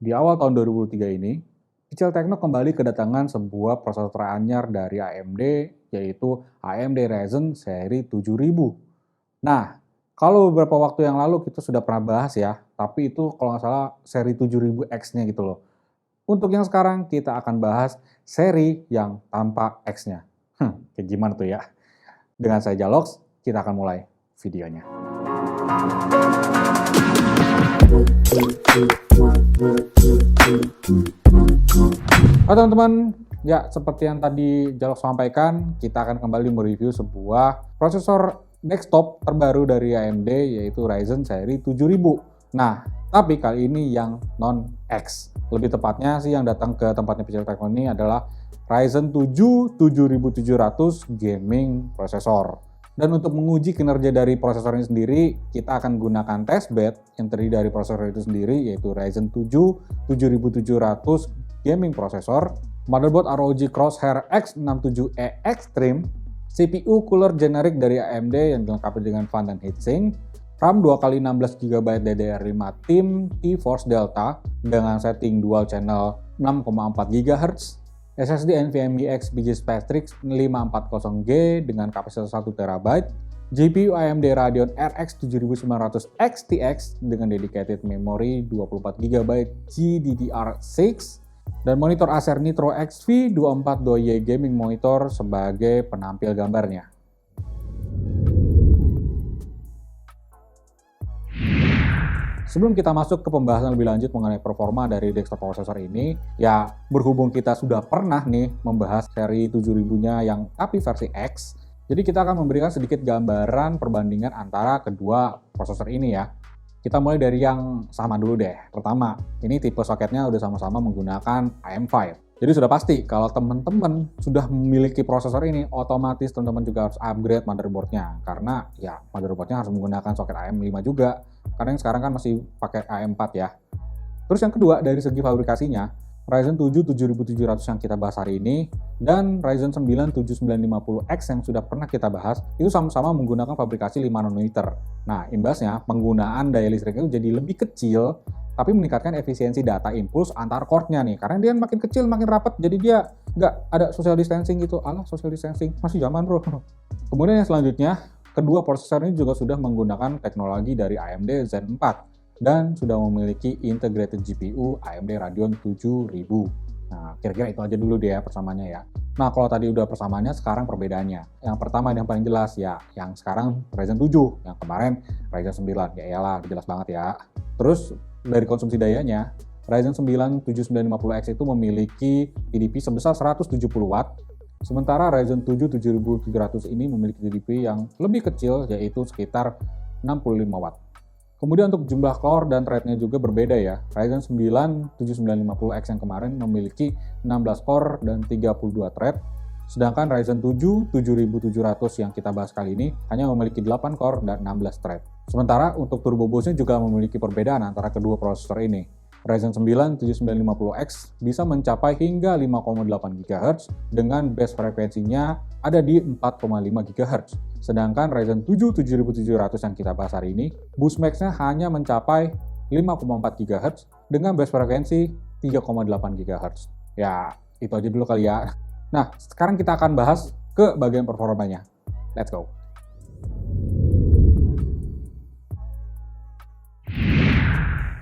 Di awal tahun 2023 ini, Kicil Tekno kembali kedatangan sebuah prosesor anyar dari AMD, yaitu AMD Ryzen seri 7000. Nah, kalau beberapa waktu yang lalu kita sudah pernah bahas ya, tapi itu kalau nggak salah seri 7000X-nya gitu loh. Untuk yang sekarang kita akan bahas seri yang tanpa X-nya. Kayak gimana tuh ya? Dengan saya Jalox, kita akan mulai videonya. Halo teman-teman, ya seperti yang tadi Jalox sampaikan, kita akan kembali mereview sebuah prosesor desktop terbaru dari AMD, yaitu Ryzen seri 7000. Nah, tapi kali ini yang non-X. Lebih tepatnya sih yang datang ke tempatnya Kicil Tekno ini adalah Ryzen 7 7700 gaming processor. Dan untuk menguji kinerja dari prosesor ini sendiri, kita akan gunakan testbed yang terdiri dari prosesor itu sendiri, yaitu Ryzen 7 7700 gaming processor, motherboard ROG Crosshair X67E Extreme, CPU cooler generik dari AMD yang dilengkapi dengan fan dan heatsink, RAM 2x16GB DDR5 Tim T-Force Delta dengan setting dual channel 6,4 GHz, SSD NVMe X BG Spectrix 540G dengan kapasitas 1TB, GPU AMD Radeon RX 7900 XTX dengan dedicated memory 24GB GDDR6, dan monitor Acer Nitro XV 242Y gaming monitor sebagai penampil gambarnya. Sebelum kita masuk ke pembahasan lebih lanjut mengenai performa dari desktop processor ini, ya berhubung kita sudah pernah nih membahas seri 7000-nya yang tapi versi X, jadi kita akan memberikan sedikit gambaran perbandingan antara kedua prosesor ini ya. Kita mulai dari yang sama dulu deh. Pertama, ini tipe soketnya udah sama-sama menggunakan AM5. Jadi sudah pasti kalau teman-teman sudah memiliki prosesor ini, otomatis teman-teman juga harus upgrade motherboardnya. Karena ya motherboardnya harus menggunakan soket AM5 juga. Karena yang sekarang kan masih pakai AM4 ya. Terus yang kedua, dari segi fabrikasinya, Ryzen 7 7700 yang kita bahas hari ini dan Ryzen 9 7950X yang sudah pernah kita bahas itu sama-sama menggunakan fabrikasi 5 nanometer. Nah, imbasnya penggunaan daya listriknya jadi lebih kecil tapi meningkatkan efisiensi data impuls antar core-nya nih. Karena dia makin kecil makin rapat, jadi dia nggak ada social distancing gitu. Alah, social distancing masih zaman bro. Kemudian yang selanjutnya, kedua prosesor ini juga sudah menggunakan teknologi dari AMD Zen 4 dan sudah memiliki integrated GPU AMD Radeon 7000. Nah, kira-kira itu aja dulu deh ya persamaannya ya. Nah, kalau tadi udah persamaannya, sekarang perbedaannya. Yang pertama yang paling jelas ya, yang sekarang Ryzen 7, yang kemarin Ryzen 9. Ya iyalah, jelas banget ya. Terus dari konsumsi dayanya, Ryzen 9 7950X itu memiliki TDP sebesar 170 Watt, sementara Ryzen 7 7700 ini memiliki TDP yang lebih kecil, yaitu sekitar 65 Watt. Kemudian untuk jumlah core dan thread-nya juga berbeda ya. Ryzen 9 7950X yang kemarin memiliki 16 core dan 32 thread, sedangkan Ryzen 7 7700 yang kita bahas kali ini hanya memiliki 8 core dan 16 thread. Sementara untuk turbo boost-nya juga memiliki perbedaan antara kedua prosesor ini. Ryzen 9 7950X bisa mencapai hingga 5,8 GHz dengan base frekuensinya ada di 4,5 GHz. Sedangkan Ryzen 7 7700 yang kita bahas hari ini, boost max-nya hanya mencapai 5,4 GHz dengan base frekuensi 3,8 GHz. Ya, itu aja dulu kali ya. Nah, sekarang kita akan bahas ke bagian performanya. Let's go.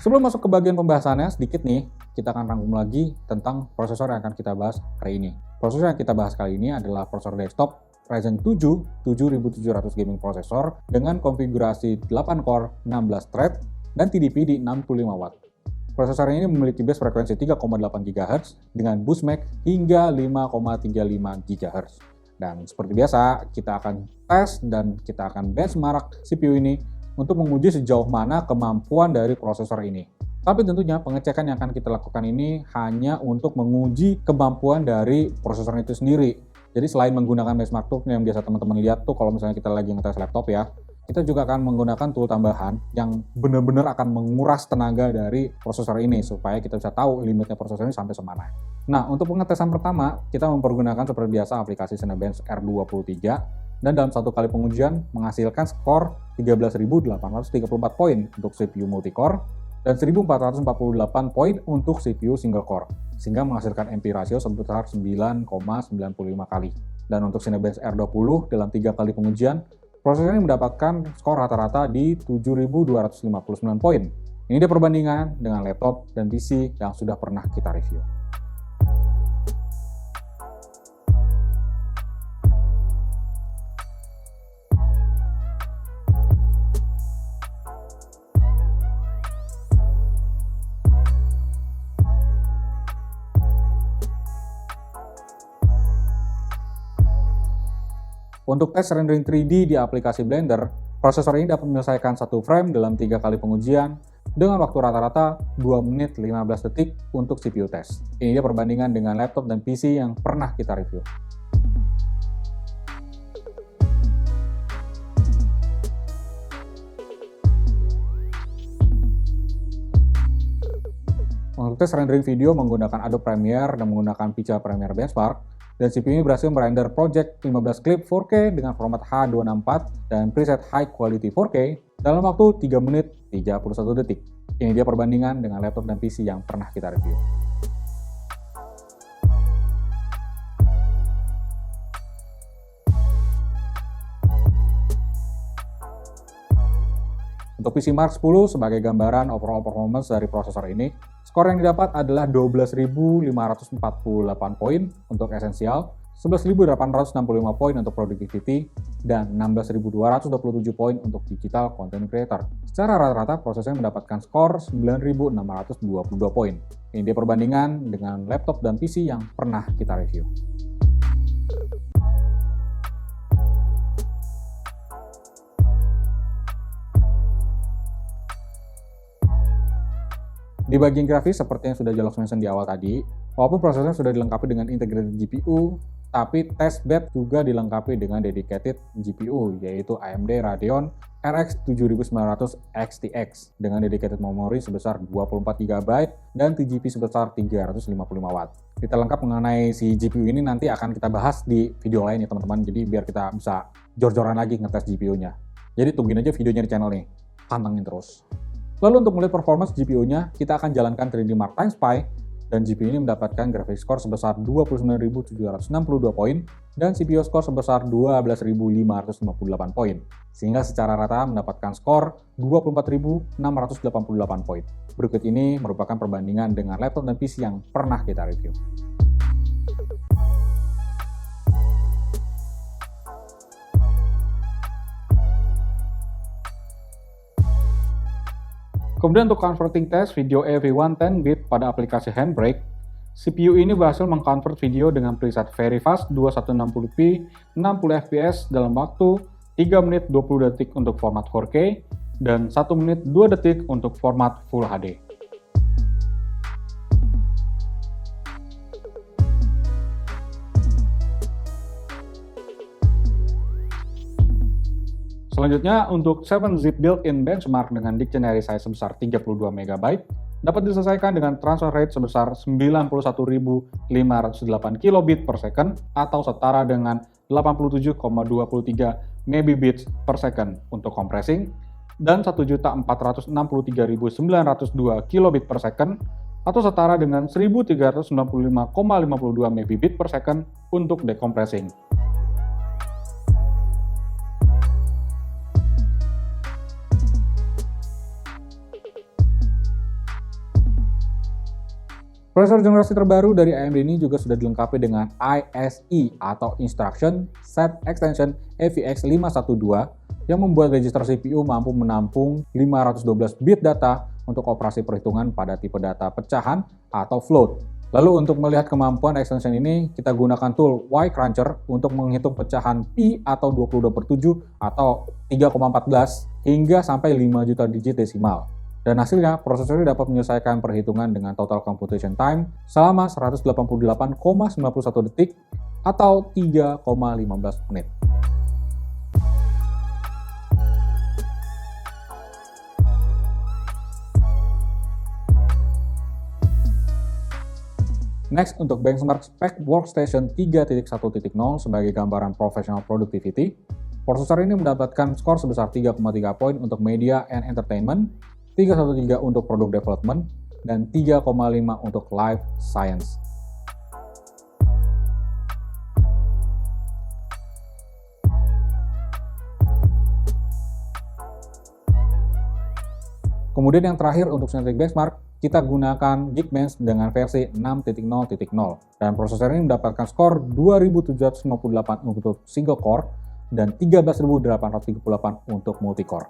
Sebelum masuk ke bagian pembahasannya, sedikit nih, kita akan rangkum lagi tentang prosesor yang akan kita bahas hari ini. Prosesor yang kita bahas kali ini adalah prosesor desktop Ryzen 7 7700 gaming processor dengan konfigurasi 8 core, 16 thread, dan TDP di 65 Watt. Prosesor ini memiliki base frekuensi 3,8 GHz dengan boost max hingga 5,35 GHz. Dan seperti biasa, kita akan tes dan kita akan benchmark CPU ini untuk menguji sejauh mana kemampuan dari prosesor ini. Tapi tentunya pengecekan yang akan kita lakukan ini hanya untuk menguji kemampuan dari prosesor itu sendiri. Jadi selain menggunakan benchmark tool yang biasa teman-teman lihat tuh kalau misalnya kita lagi ngetes laptop ya, kita juga akan menggunakan tool tambahan yang benar-benar akan menguras tenaga dari prosesor ini supaya kita bisa tahu limitnya prosesor ini sampai semana. Nah, untuk pengetesan pertama, kita mempergunakan seperti biasa aplikasi Cinebench R23 dan dalam satu kali pengujian menghasilkan skor 13.834 poin untuk CPU multicore dan 1448 poin untuk CPU single core, sehingga menghasilkan MP rasio sebesar 9,95 kali. Dan untuk Cinebench R20 dalam 3 kali pengujian, prosesor ini mendapatkan skor rata-rata di 7.259 poin. Ini dia perbandingan dengan laptop dan PC yang sudah pernah kita review. Untuk tes rendering 3D di aplikasi Blender, prosesor ini dapat menyelesaikan satu frame dalam 3 kali pengujian dengan waktu rata-rata 2 menit 15 detik untuk CPU tes. Ini dia perbandingan dengan laptop dan PC yang pernah kita review. Untuk tes rendering video menggunakan Adobe Premiere dan menggunakan Pixel Premiere Benchmark, dan CPU ini berhasil merender project 15 klip 4K dengan format H264 dan preset High Quality 4K dalam waktu 3 menit 31 detik. Ini dia perbandingan dengan laptop dan PC yang pernah kita review. Untuk PC Mark 10 sebagai gambaran overall performance dari prosesor ini, skor yang didapat adalah 12.548 poin untuk esensial, 11.865 poin untuk productivity, dan 16.227 poin untuk digital content creator. Secara rata-rata, prosesnya mendapatkan skor 9.622 poin. Ini dia perbandingan dengan laptop dan PC yang pernah kita review. Di bagian grafis, seperti yang sudah Jalox mention di awal tadi, walaupun prosesornya sudah dilengkapi dengan integrated GPU, tapi testbed juga dilengkapi dengan dedicated GPU, yaitu AMD Radeon RX 7900 XTX dengan dedicated memory sebesar 24 GB dan TGP sebesar 355 Watt. Kita lengkap mengenai si GPU ini nanti akan kita bahas di video lain ya teman-teman, jadi biar kita bisa jor-joran lagi ngetes GPU-nya. Jadi tungguin aja videonya di channel nih, pantengin terus. Lalu untuk melihat performance GPU-nya, kita akan jalankan 3D Mark Time Spy, dan GPU ini mendapatkan graphics score sebesar 29.762 poin, dan CPU score sebesar 12.558 poin, sehingga secara rata mendapatkan skor 24.688 poin. Berikut ini merupakan perbandingan dengan laptop dan PC yang pernah kita review. Kemudian untuk converting test video AV1 10-bit pada aplikasi Handbrake, CPU ini berhasil mengconvert video dengan preset very fast 2160p 60 fps dalam waktu 3 menit 20 detik untuk format 4K dan 1 menit 2 detik untuk format Full HD. Selanjutnya, untuk 7-zip built-in benchmark dengan dictionary size sebesar 32 MB dapat diselesaikan dengan transfer rate sebesar 91.508 kilobit per second atau setara dengan 87,23 Mbps per second untuk compressing dan 1.463.902 kilobit per second atau setara dengan 1.395,52 Mbps per second untuk decompressing. Prosesor generasi terbaru dari AMD ini juga sudah dilengkapi dengan ISE atau Instruction Set Extension AVX 512 yang membuat register CPU mampu menampung 512 bit data untuk operasi perhitungan pada tipe data pecahan atau float. Lalu untuk melihat kemampuan extension ini, kita gunakan tool Y-Cruncher untuk menghitung pecahan pi atau 22/7 atau 3,14 hingga sampai 5 juta digit desimal. Dan hasilnya, prosesor ini dapat menyelesaikan perhitungan dengan total computation time selama 188,91 detik atau 3,15 menit. Next, untuk benchmark spek Workstation 3.1.0 sebagai gambaran professional productivity, prosesor ini mendapatkan skor sebesar 3,3 poin untuk media and entertainment, 313 untuk product development, dan 3,5 untuk life science. Kemudian yang terakhir untuk Synaptic Benchmark, kita gunakan Geekbench dengan versi 6.0.0 dan prosesor ini mendapatkan skor 2758 untuk single core dan 13838 untuk multi-core.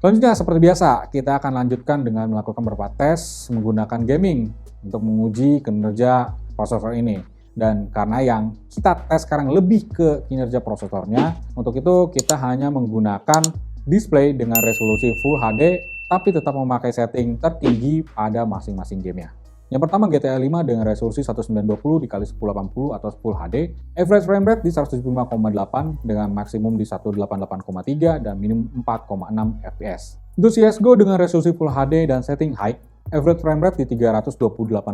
Selanjutnya, seperti biasa, kita akan lanjutkan dengan melakukan beberapa tes menggunakan gaming untuk menguji kinerja prosesor ini. Dan karena yang kita tes sekarang lebih ke kinerja prosesornya, untuk itu kita hanya menggunakan display dengan resolusi Full HD, tapi tetap memakai setting tertinggi pada masing-masing gamenya. Yang pertama GTA 5 dengan resolusi 1920 x 1080 atau Full HD, average frame rate di 175,8 dengan maksimum di 188,3 dan minimum 4,6 fps. Untuk CSGO dengan resolusi Full HD dan setting high, average frame rate di 328,2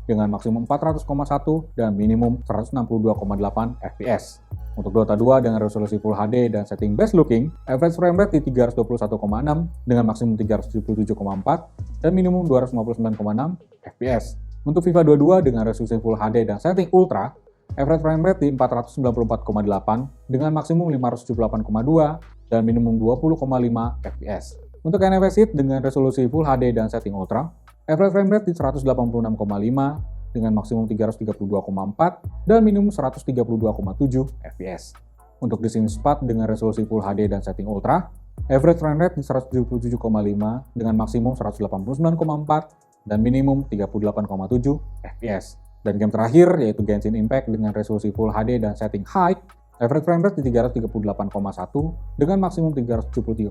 dengan maksimum 400,1 dan minimum 162,8 fps. Untuk Dota 2 dengan resolusi Full HD dan setting best looking, average frame rate di 321,6 dengan maksimum 377,4 dan minimum 259,6 fps. Untuk FIFA 22 dengan resolusi Full HD dan setting ultra, average frame rate di 494,8 dengan maksimum 578,2 dan minimum 20,5 fps. Untuk NFS dengan resolusi Full HD dan setting ultra, average frame rate di 186,5 dengan maksimum 332,4 dan minimum 132,7 fps. Untuk The Sims 4 dengan resolusi Full HD dan setting ultra, average frame rate di 177,5 dengan maksimum 189,4 dan minimum 38,7 fps. Dan game terakhir yaitu Genshin Impact dengan resolusi Full HD dan setting high, average frame rate di 338,1 dengan maksimum 373,9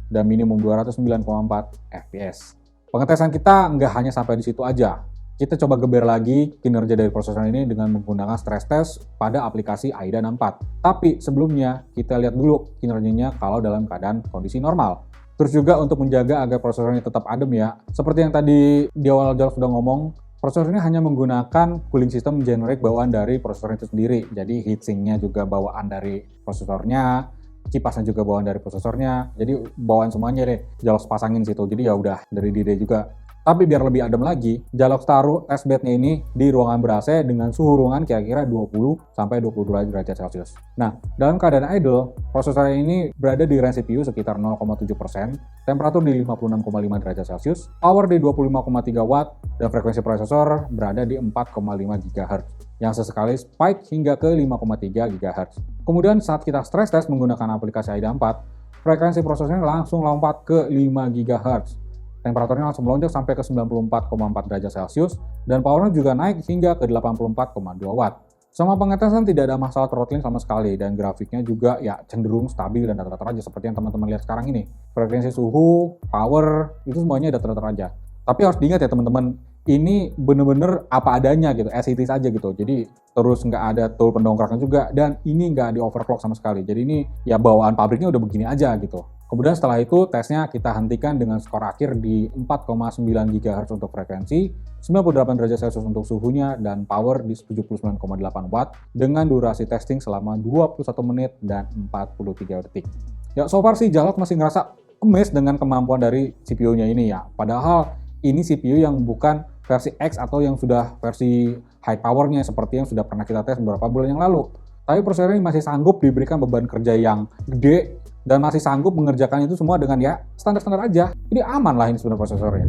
dan minimum 209,4 fps. Pengetesan kita nggak hanya sampai di situ aja. Kita coba geber lagi kinerja dari prosesor ini dengan menggunakan stress test pada aplikasi AIDA 64. Tapi sebelumnya kita lihat dulu kinerjanya kalau dalam keadaan kondisi normal. Terus juga untuk menjaga agar prosesor ini tetap adem ya. Seperti yang tadi di awal Jalok sudah ngomong, prosesor ini hanya menggunakan cooling system generik bawaan dari prosesor itu sendiri. Jadi heatsinknya juga bawaan dari prosesornya, kipasnya juga bawaan dari prosesornya. Jadi bawaan semuanya deh, Jalok pasangin situ. Jadi ya udah dari DD juga. Tapi biar lebih adem lagi, Jalok taruh testbednya ini di ruangan ber-AC dengan suhu ruangan kira-kira 20-22 derajat Celcius. Nah, dalam keadaan idle, prosesor ini berada di range CPU sekitar 0,7%, temperatur di 56,5 derajat Celcius, power di 25,3 watt, dan frekuensi prosesor berada di 4,5 GHz, yang sesekali spike hingga ke 5,3 GHz. Kemudian saat kita stress test menggunakan aplikasi AIDA 4, frekuensi prosesornya langsung lompat ke 5 GHz. Temperaturnya langsung melonjak sampai ke 94,4 derajat Celcius, dan powernya juga naik hingga ke 84,2 watt. Sama pengetesan tidak ada masalah throttling sama sekali, dan grafiknya juga ya cenderung stabil dan datar-datar aja seperti yang teman-teman lihat sekarang ini. Frekuensi suhu, power, itu semuanya datar-datar aja. Tapi harus diingat ya teman-teman, ini bener-bener apa adanya gitu, as it is aja gitu. Jadi terus nggak ada tool pendongkraknya juga, dan ini nggak di overclock sama sekali. Jadi ini ya bawaan pabriknya udah begini aja gitu. Kemudian setelah itu tesnya kita hentikan dengan skor akhir di 4,9 GHz untuk frekuensi, 98 derajat Celcius untuk suhunya, dan power di 79,8 watt dengan durasi testing selama 21 menit dan 43 detik. Ya so far sih Jalok masih ngerasa amazed dengan kemampuan dari CPU-nya ini ya. Padahal ini CPU yang bukan versi X atau yang sudah versi high power-nya seperti yang sudah pernah kita tes beberapa bulan yang lalu. Tapi prosesor ini masih sanggup diberikan beban kerja yang gede dan masih sanggup mengerjakan itu semua dengan ya standar-standar aja. Jadi aman lah ini sebenarnya prosesornya.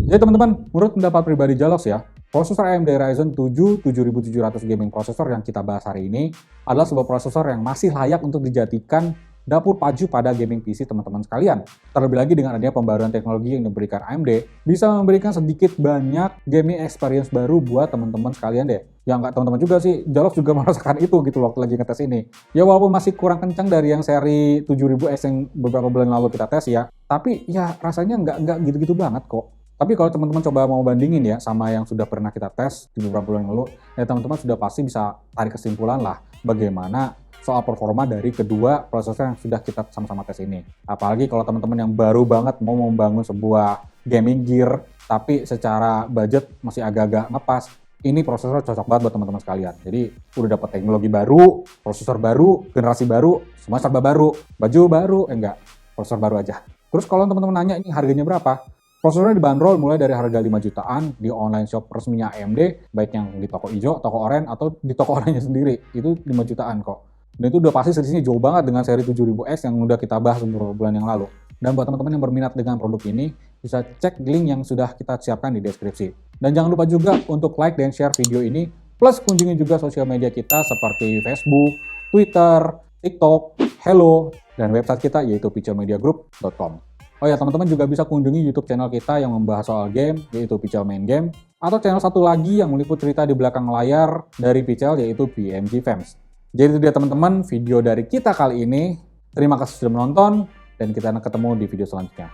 Jadi teman-teman, menurut pendapat pribadi Jalok ya, prosesor AMD Ryzen 7 7700 gaming processor yang kita bahas hari ini adalah sebuah prosesor yang masih layak untuk dijadikan dapur pacu pada gaming PC teman-teman sekalian. Terlebih lagi dengan adanya pembaruan teknologi yang diberikan AMD, bisa memberikan sedikit banyak gaming experience baru buat teman-teman sekalian deh. Ya nggak teman-teman juga sih, Jalok juga merasakan itu gitu waktu lagi ngetes ini. Ya walaupun masih kurang kencang dari yang seri 7000X yang beberapa bulan lalu kita tes ya, tapi ya rasanya nggak gitu-gitu banget kok. Tapi kalau teman-teman coba mau bandingin ya sama yang sudah pernah kita tes di beberapa bulan lalu, ya teman-teman sudah pasti bisa tarik kesimpulan lah bagaimana soal performa dari kedua prosesor yang sudah kita sama-sama tes ini. Apalagi kalau teman-teman yang baru banget mau membangun sebuah gaming gear, tapi secara budget masih agak-agak ngepas, ini prosesor cocok banget buat teman-teman sekalian. Jadi udah dapat teknologi baru, prosesor baru, generasi baru, semua serba baru, baju baru, enggak, prosesor baru aja. Terus kalau teman-teman nanya ini harganya berapa? Prosesornya dibanderol mulai dari harga 5 jutaan di online shop resminya AMD, baik yang di toko hijau, toko oranye, atau di toko oranye sendiri. Itu 5 jutaan kok. Dan itu udah pasti selisihnya jauh banget dengan seri 7000X yang udah kita bahas beberapa bulan yang lalu. Dan buat teman-teman yang berminat dengan produk ini, bisa cek link yang sudah kita siapkan di deskripsi. Dan jangan lupa juga untuk like dan share video ini, plus kunjungi juga sosial media kita seperti Facebook, Twitter, TikTok, Hello, dan website kita yaitu pichelmediagroup.com. Oh ya, teman-teman juga bisa kunjungi YouTube channel kita yang membahas soal game, yaitu Pichel Main Game, atau channel satu lagi yang meliput cerita di belakang layar dari Pichel, yaitu PMG Fans. Jadi itu dia teman-teman video dari kita kali ini. Terima kasih sudah menonton, dan kita akan ketemu di video selanjutnya.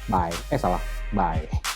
Bye. Bye.